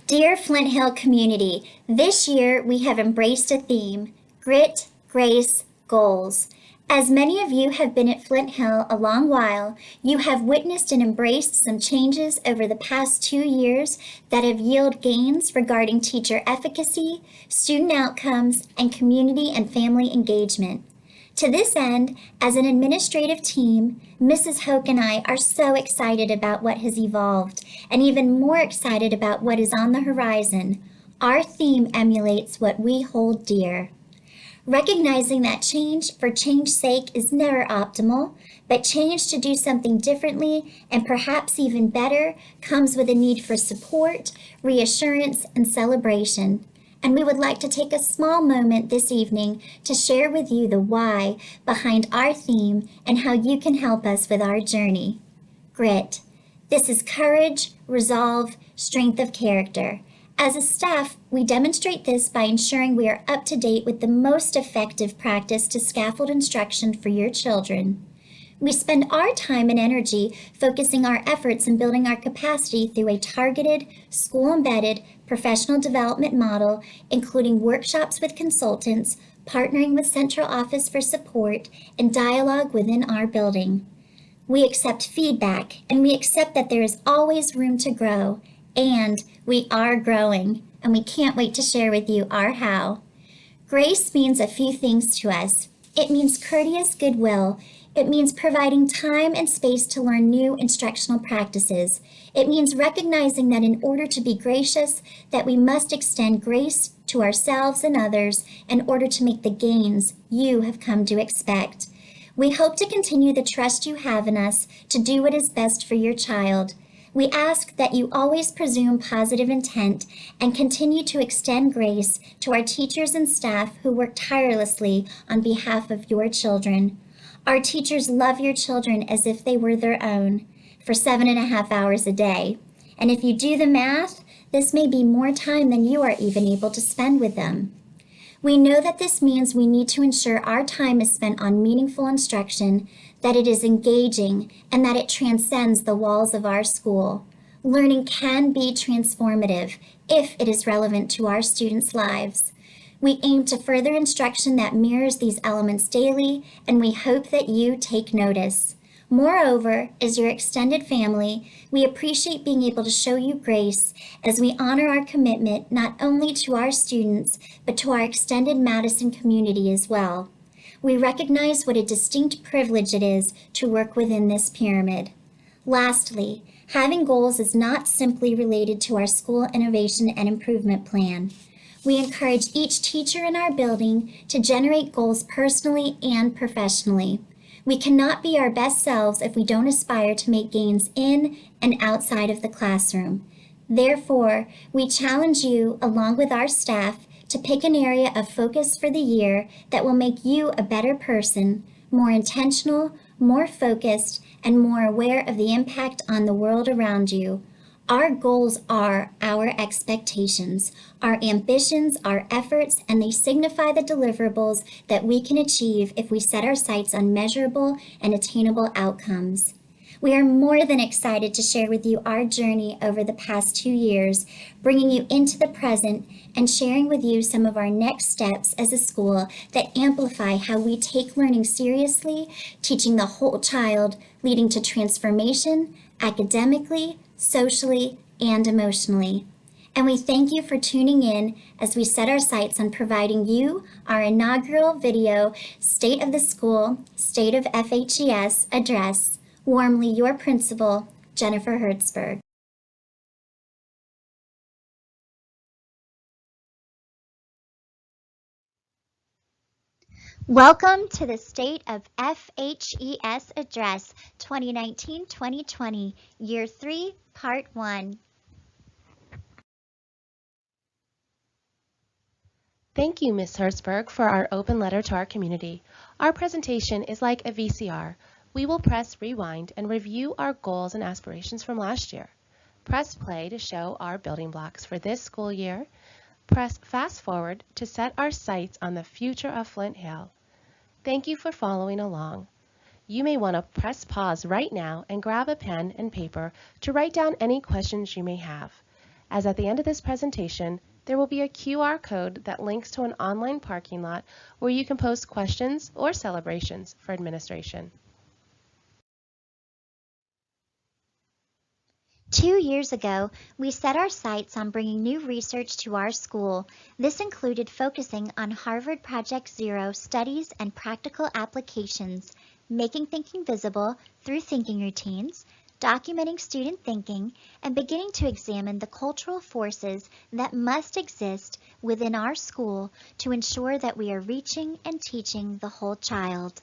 Dear Flint Hill community, this year we have embraced a theme: grit, grace, goals. As many of you have been at Flint Hill a long while, you have witnessed and embraced some changes over the past 2 years that have yielded gains regarding teacher efficacy, student outcomes, and community and family engagement. To this end, as an administrative team, Mrs. Hoke and I are so excited about what has evolved and even more excited about what is on the horizon. Our theme emulates what we hold dear. Recognizing that change for change's sake is never optimal, but change to do something differently and perhaps even better comes with a need for support, reassurance, and celebration. And we would like to take a small moment this evening to share with you the why behind our theme and how you can help us with our journey. Grit. This is courage, resolve, strength of character. As a staff, we demonstrate this by ensuring we are up to date with the most effective practice to scaffold instruction for your children. We spend our time and energy focusing our efforts in building our capacity through a targeted, school-embedded professional development model, including workshops with consultants, partnering with central office for support, and dialogue within our building. We accept feedback, and we accept that there is always room to grow, and we are growing, and we can't wait to share with you our how. Grace means a few things to us. It means courteous goodwill. It means providing time and space to learn new instructional practices. It means recognizing that in order to be gracious, that we must extend grace to ourselves and others in order to make the gains you have come to expect. We hope to continue the trust you have in us to do what is best for your child. We ask that you always presume positive intent and continue to extend grace to our teachers and staff who work tirelessly on behalf of your children. Our teachers love your children as if they were their own for 7.5 hours a day. And if you do the math, this may be more time than you are even able to spend with them. We know that this means we need to ensure our time is spent on meaningful instruction, that it is engaging, and that it transcends the walls of our school. Learning can be transformative if it is relevant to our students' lives. We aim to further instruction that mirrors these elements daily, and we hope that you take notice. Moreover, as your extended family, we appreciate being able to show you grace as we honor our commitment not only to our students, but to our extended Madison community as well. We recognize what a distinct privilege it is to work within this pyramid. Lastly, having goals is not simply related to our school innovation and improvement plan. We encourage each teacher in our building to generate goals personally and professionally. We cannot be our best selves if we don't aspire to make gains in and outside of the classroom. Therefore, we challenge you, along with our staff, to pick an area of focus for the year that will make you a better person, more intentional, more focused, and more aware of the impact on the world around you. Our goals are our expectations, our ambitions, our efforts, and they signify the deliverables that we can achieve if we set our sights on measurable and attainable outcomes. We are more than excited to share with you our journey over the past 2 years, bringing you into the present and sharing with you some of our next steps as a school that amplify how we take learning seriously, teaching the whole child, leading to transformation academically, socially, and emotionally. And we thank you for tuning in as we set our sights on providing you our inaugural video State of the School, State of FHES address. Warmly your principal, Jennifer Hertzberg. Welcome to the State of FHES Address 2019-2020, Year 3, Part 1. Thank you, Ms. Hertzberg, for our open letter to our community. Our presentation is like a VCR. We will press rewind and review our goals and aspirations from last year. Press play to show our building blocks for this school year. Press fast forward to set our sights on the future of Flint Hill. Thank you for following along. You may want to press pause right now and grab a pen and paper to write down any questions you may have. as at the end of this presentation, there will be a QR code that links to an online parking lot where you can post questions or celebrations for administration. 2 years ago, we set our sights on bringing new research to our school. This included focusing on Harvard Project Zero studies and practical applications, making thinking visible through thinking routines, documenting student thinking, and beginning to examine the cultural forces that must exist within our school to ensure that we are reaching and teaching the whole child.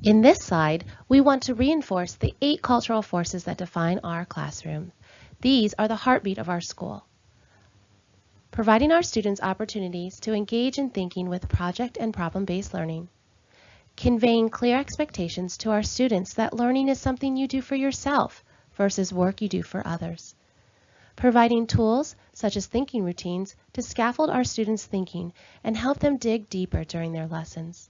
In this slide, we want to reinforce the 8 cultural forces that define our classroom. These are the heartbeat of our school. Providing our students opportunities to engage in thinking with project and problem-based learning. Conveying clear expectations to our students that learning is something you do for yourself versus work you do for others. Providing tools, such as thinking routines, to scaffold our students' thinking and help them dig deeper during their lessons.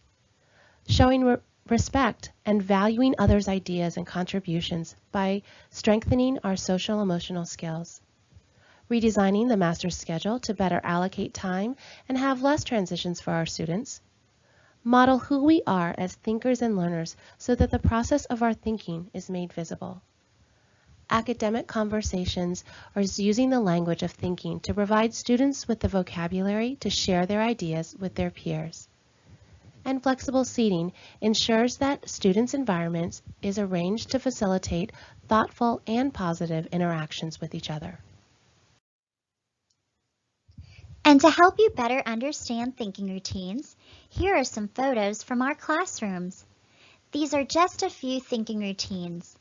Showing respect and valuing others' ideas and contributions by strengthening our social-emotional skills. Redesigning the master's schedule to better allocate time and have less transitions for our students. Model who we are as thinkers and learners so that the process of our thinking is made visible. Academic conversations are using the language of thinking to provide students with the vocabulary to share their ideas with their peers. And flexible seating ensures that students' environments is arranged to facilitate thoughtful and positive interactions with each other. And to help you better understand thinking routines, here are some photos from our classrooms. These are just a few thinking routines.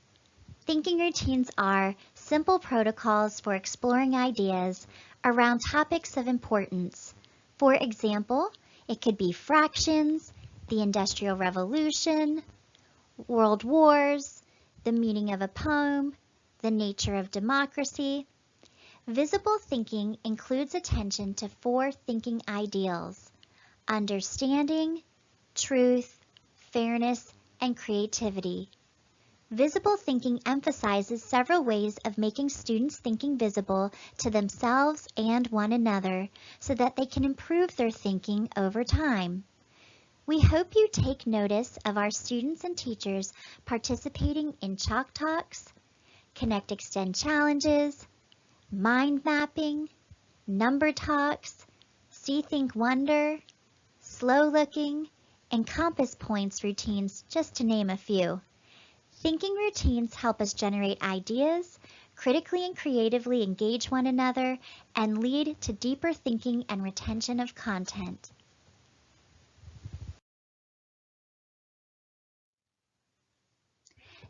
Thinking routines are simple protocols for exploring ideas around topics of importance. For example, it could be fractions, the Industrial Revolution, world wars, the meaning of a poem, the nature of democracy. Visible thinking includes attention to 4 thinking ideals: understanding, truth, fairness, and creativity. Visible thinking emphasizes several ways of making students' thinking visible to themselves and one another so that they can improve their thinking over time. We hope you take notice of our students and teachers participating in Chalk Talks, Connect Extend challenges, mind mapping, number talks, see think wonder, slow looking, and compass points routines, just to name a few. Thinking routines help us generate ideas, critically and creatively engage one another, and lead to deeper thinking and retention of content.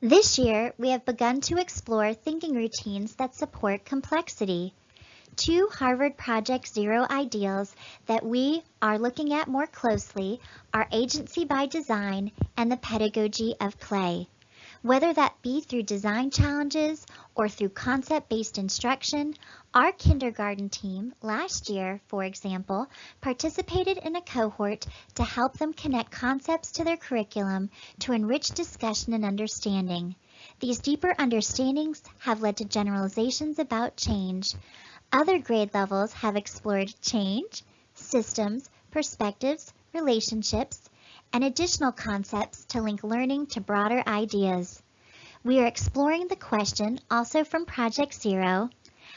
This year, we have begun to explore thinking routines that support complexity. 2 Harvard Project Zero ideals that we are looking at more closely are agency by design and the pedagogy of play. Whether that be through design challenges or through concept-based instruction, our kindergarten team last year, for example, participated in a cohort to help them connect concepts to their curriculum to enrich discussion and understanding. These deeper understandings have led to generalizations about change. Other grade levels have explored change, systems, perspectives, relationships, and additional concepts to link learning to broader ideas. We are exploring the question, also from Project Zero: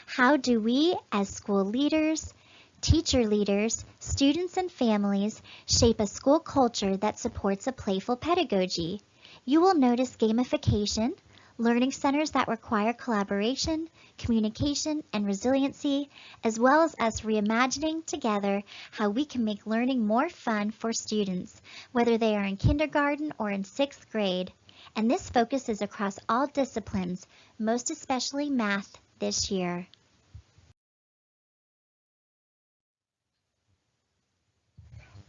how do we, as school leaders, teacher leaders, students, and families, shape a school culture that supports a playful pedagogy? You will notice gamification, learning centers that require collaboration, communication, and resiliency, as well as us reimagining together how we can make learning more fun for students, whether they are in kindergarten or in 6th grade. And this focus is across all disciplines, most especially math this year.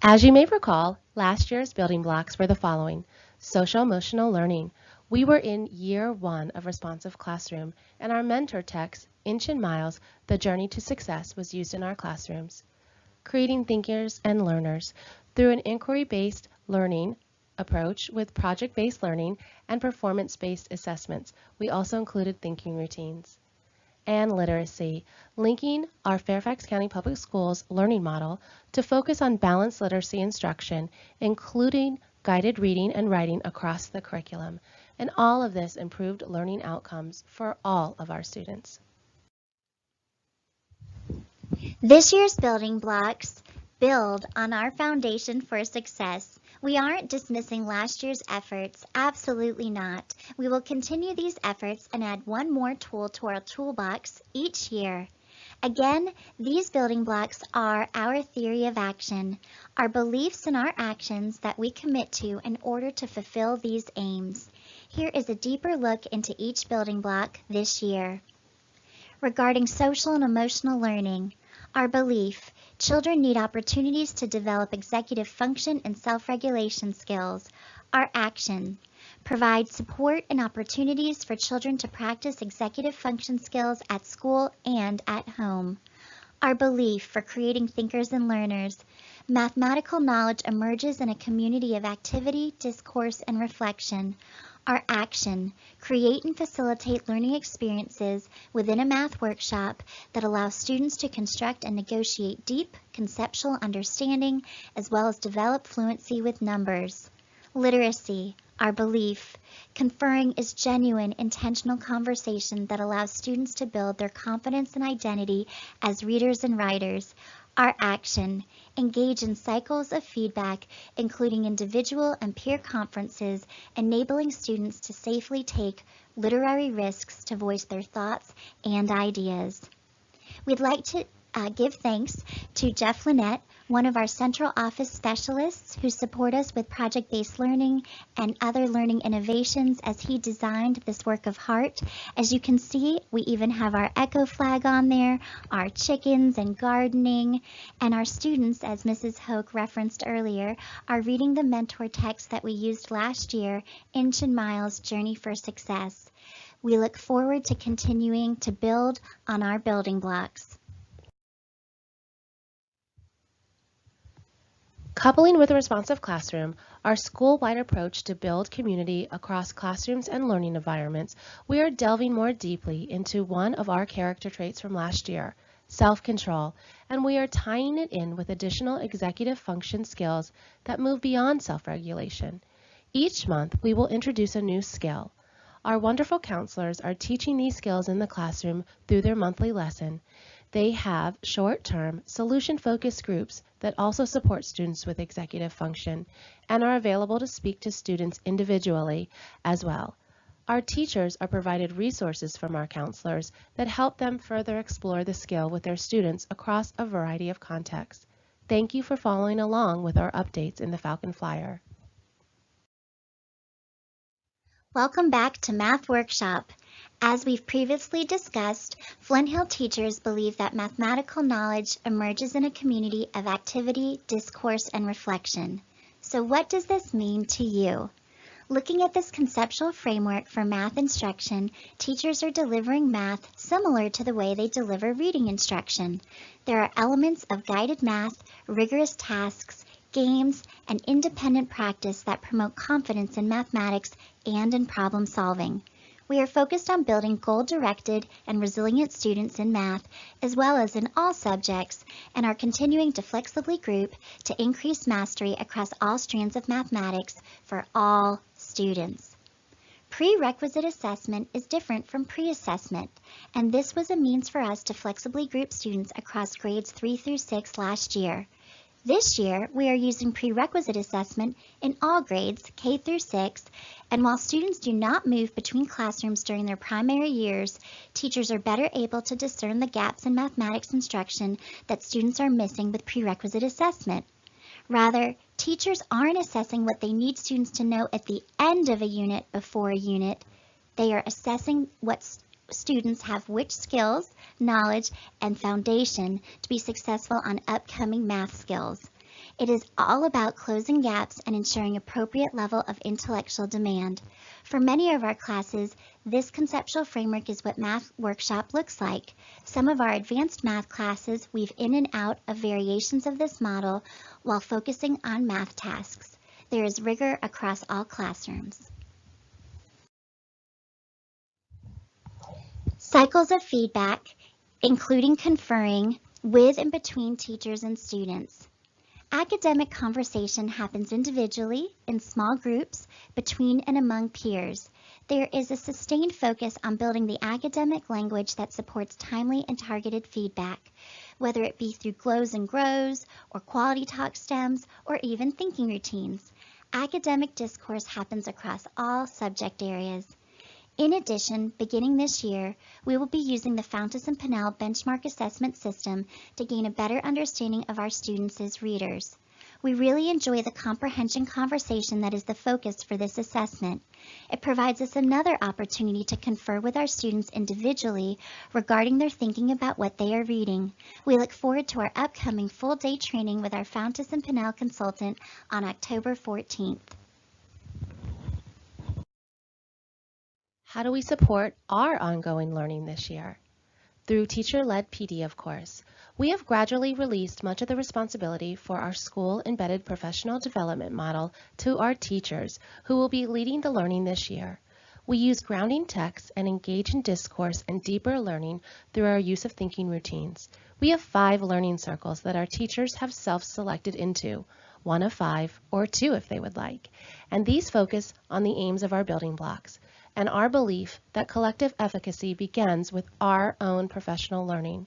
As you may recall, last year's building blocks were the following: social-emotional learning. We were in year 1 of responsive classroom, and our mentor text, Inch and Miles, The Journey to Success, was used in our classrooms. Creating thinkers and learners through an inquiry-based learning approach with project-based learning and performance-based assessments. We also included thinking routines. And literacy, linking our Fairfax County Public Schools learning model to focus on balanced literacy instruction, including guided reading and writing across the curriculum. And all of this improved learning outcomes for all of our students. This year's building blocks build on our foundation for success. We aren't dismissing last year's efforts, absolutely not. We will continue these efforts and add one more tool to our toolbox each year. Again, these building blocks are our theory of action, our beliefs and our actions that we commit to in order to fulfill these aims. Here is a deeper look into each building block this year. Regarding social and emotional learning, our belief, children need opportunities to develop executive function and self-regulation skills. Our action, provide support and opportunities for children to practice executive function skills at school and at home. Our belief for creating thinkers and learners, mathematical knowledge emerges in a community of activity, discourse, and reflection. Our action, create and facilitate learning experiences within a math workshop that allows students to construct and negotiate deep conceptual understanding as well as develop fluency with numbers. Literacy, our belief, conferring is genuine, intentional conversation that allows students to build their confidence and identity as readers and writers. Our action, engage in cycles of feedback, including individual and peer conferences, enabling students to safely take literary risks to voice their thoughts and ideas. We'd like to give thanks to Jeff Lynette, one of our central office specialists who support us with project-based learning and other learning innovations as he designed this work of heart. As you can see, we even have our echo flag on there, our chickens and gardening, and our students, as Mrs. Hoke referenced earlier, are reading the mentor text that we used last year, Inch and Miles, Journey for Success. We look forward to continuing to build on our building blocks. Coupling with a responsive classroom, our school-wide approach to build community across classrooms and learning environments, we are delving more deeply into one of our character traits from last year, self-control, and we are tying it in with additional executive function skills that move beyond self-regulation. Each month, we will introduce a new skill. Our wonderful counselors are teaching these skills in the classroom through their monthly lesson. They have short-term, solution-focused groups that also support students with executive function and are available to speak to students individually as well. Our teachers are provided resources from our counselors that help them further explore the skill with their students across a variety of contexts. Thank you for following along with our updates in the Falcon Flyer. Welcome back to Math Workshop. As we've previously discussed, Flint Hill teachers believe that mathematical knowledge emerges in a community of activity, discourse, and reflection. So what does this mean to you? Looking at this conceptual framework for math instruction, teachers are delivering math similar to the way they deliver reading instruction. There are elements of guided math, rigorous tasks, games, and independent practice that promote confidence in mathematics and in problem solving. We are focused on building goal-directed and resilient students in math, as well as in all subjects, and are continuing to flexibly group to increase mastery across all strands of mathematics for all students. Prerequisite assessment is different from pre-assessment, and this was a means for us to flexibly group students across grades 3 through 6 last year. This year, we are using prerequisite assessment in all grades, K through 6, and while students do not move between classrooms during their primary years, teachers are better able to discern the gaps in mathematics instruction that students are missing with prerequisite assessment. Rather, teachers aren't assessing what they need students to know at the end of a unit before a unit. They are assessing what students have which skills, knowledge, and foundation to be successful on upcoming math skills. It is all about closing gaps and ensuring appropriate level of intellectual demand. For many of our classes, this conceptual framework is what Math Workshop looks like. Some of our advanced math classes weave in and out of variations of this model while focusing on math tasks. there is rigor across all classrooms. Cycles of feedback, including conferring with and between teachers and students. Academic conversation happens individually, in small groups, between and among peers. There is a sustained focus on building the academic language that supports timely and targeted feedback, whether it be through glows and grows, or quality talk stems, or even thinking routines. Academic discourse happens across all subject areas. In addition, beginning this year, we will be using the Fountas and Pinnell benchmark assessment system to gain a better understanding of our students as readers. We really enjoy the comprehension conversation that is the focus for this assessment. It provides us another opportunity to confer with our students individually regarding their thinking about what they are reading. We look forward to our upcoming full-day training with our Fountas and Pinnell consultant on October 14th. How do we support our ongoing learning this year? Through teacher-led PD, of course. We have gradually released much of the responsibility for our school-embedded professional development model to our teachers, who will be leading the learning this year. We use grounding texts and engage in discourse and deeper learning through our use of thinking routines. We have 5 learning circles that our teachers have self-selected into, 1 of 5, or 2 if they would like. And these focus on the aims of our building blocks and our belief that collective efficacy begins with our own professional learning.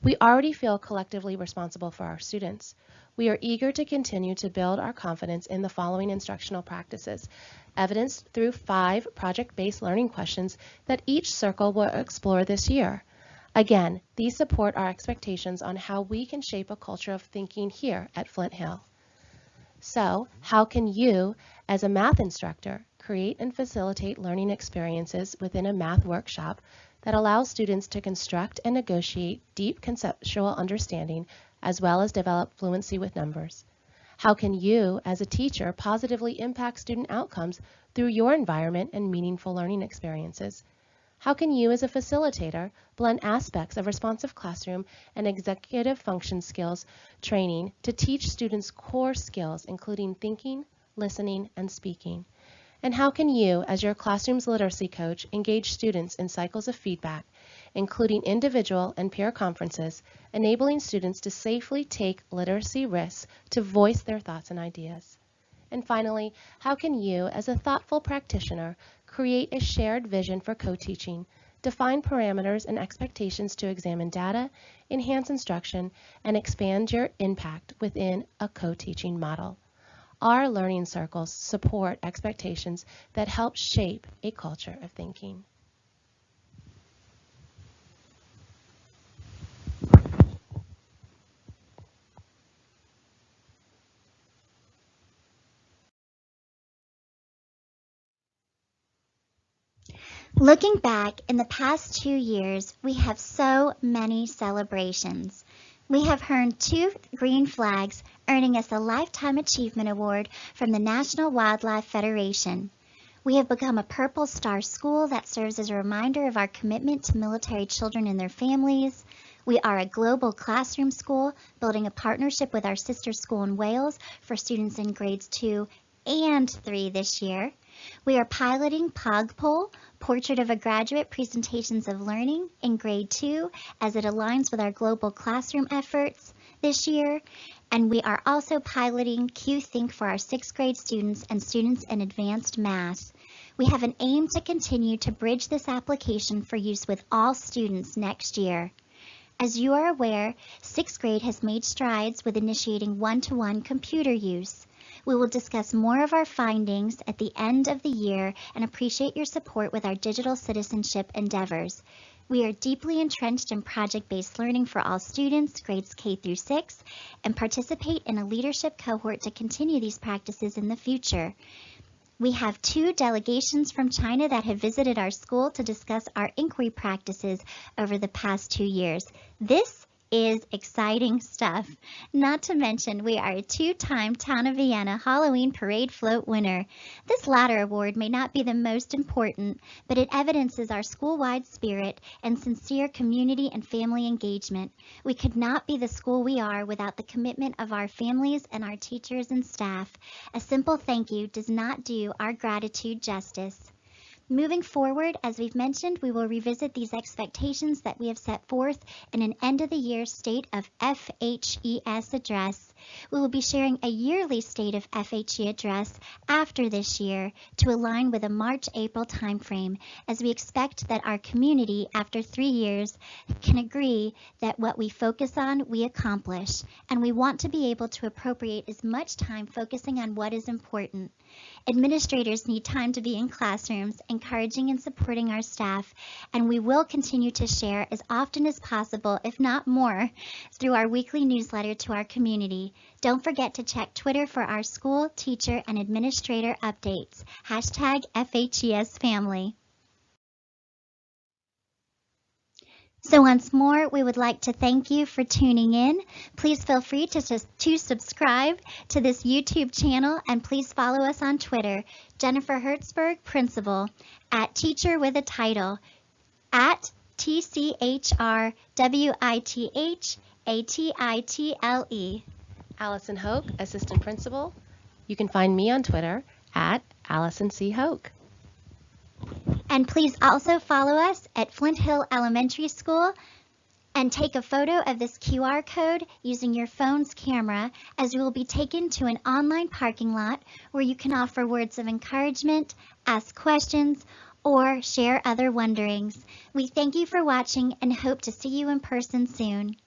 We already feel collectively responsible for our students. We are eager to continue to build our confidence in the following instructional practices, evidenced through 5 project-based learning questions that each circle will explore this year. Again, these support our expectations on how we can shape a culture of thinking here at Flint Hill. So, how can you, as a math instructor, create and facilitate learning experiences within a math workshop that allows students to construct and negotiate deep conceptual understanding as well as develop fluency with numbers? How can you, as a teacher, positively impact student outcomes through your environment and meaningful learning experiences? How can you, as a facilitator, blend aspects of responsive classroom and executive function skills training to teach students core skills, including thinking, listening, and speaking? And how can you, as your classroom's literacy coach, engage students in cycles of feedback, including individual and peer conferences, enabling students to safely take literacy risks to voice their thoughts and ideas? And finally, how can you, as a thoughtful practitioner, create a shared vision for co-teaching, define parameters and expectations to examine data, enhance instruction, and expand your impact within a co-teaching model? Our learning circles support expectations that help shape a culture of thinking. Looking back, in the past 2 years, we have so many celebrations. We have earned 2 green flags, earning us a Lifetime Achievement Award from the National Wildlife Federation. We have become a Purple Star school that serves as a reminder of our commitment to military children and their families. We are a global classroom school, building a partnership with our sister school in Wales for students in grades 2 and 3 this year. We are piloting POGPOL, Portrait of a Graduate Presentations of Learning, in grade 2 as it aligns with our global classroom efforts this year. And we are also piloting QThink for our 6th grade students and students in advanced math. We have an aim to continue to bridge this application for use with all students next year. As you are aware, 6th grade has made strides with initiating one-to-one computer use. We will discuss more of our findings at the end of the year and appreciate your support with our digital citizenship endeavors. We are deeply entrenched in project-based learning for all students, grades K through 6, and participate in a leadership cohort to continue these practices in the future. We have 2 delegations from China that have visited our school to discuss our inquiry practices over the past 2 years. This is exciting stuff. Not to mention, we are a two-time Town of Vienna Halloween Parade Float winner. This latter award may not be the most important, but it evidences our school-wide spirit and sincere community and family engagement. We could not be the school we are without the commitment of our families and our teachers and staff. A simple thank you does not do our gratitude justice. Moving forward, as we've mentioned, we will revisit these expectations that we have set forth in an end-of-the-year State of FHES address. We will be sharing a yearly State of FHE address after this year to align with a March-April timeframe, as we expect that our community, after 3 years, can agree that what we focus on, we accomplish, and we want to be able to appropriate as much time focusing on what is important. Administrators need time to be in classrooms, encouraging and supporting our staff, and we will continue to share as often as possible, if not more, through our weekly newsletter to our community. Don't forget to check Twitter for our school, teacher, and administrator updates. Hashtag FHES Family. So once more, we would like to thank you for tuning in. Please feel free to subscribe to this YouTube channel, and please follow us on Twitter, Jennifer Hertzberg, Principal, at Teacher with a Title, at TCHRWITHATITLE. Allison Hoke, Assistant Principal. You can find me on Twitter at Allison C. Hoke. And please also follow us at Flint Hill Elementary School and take a photo of this QR code using your phone's camera, as you will be taken to an online parking lot where you can offer words of encouragement, ask questions, or share other wonderings. We thank you for watching and hope to see you in person soon.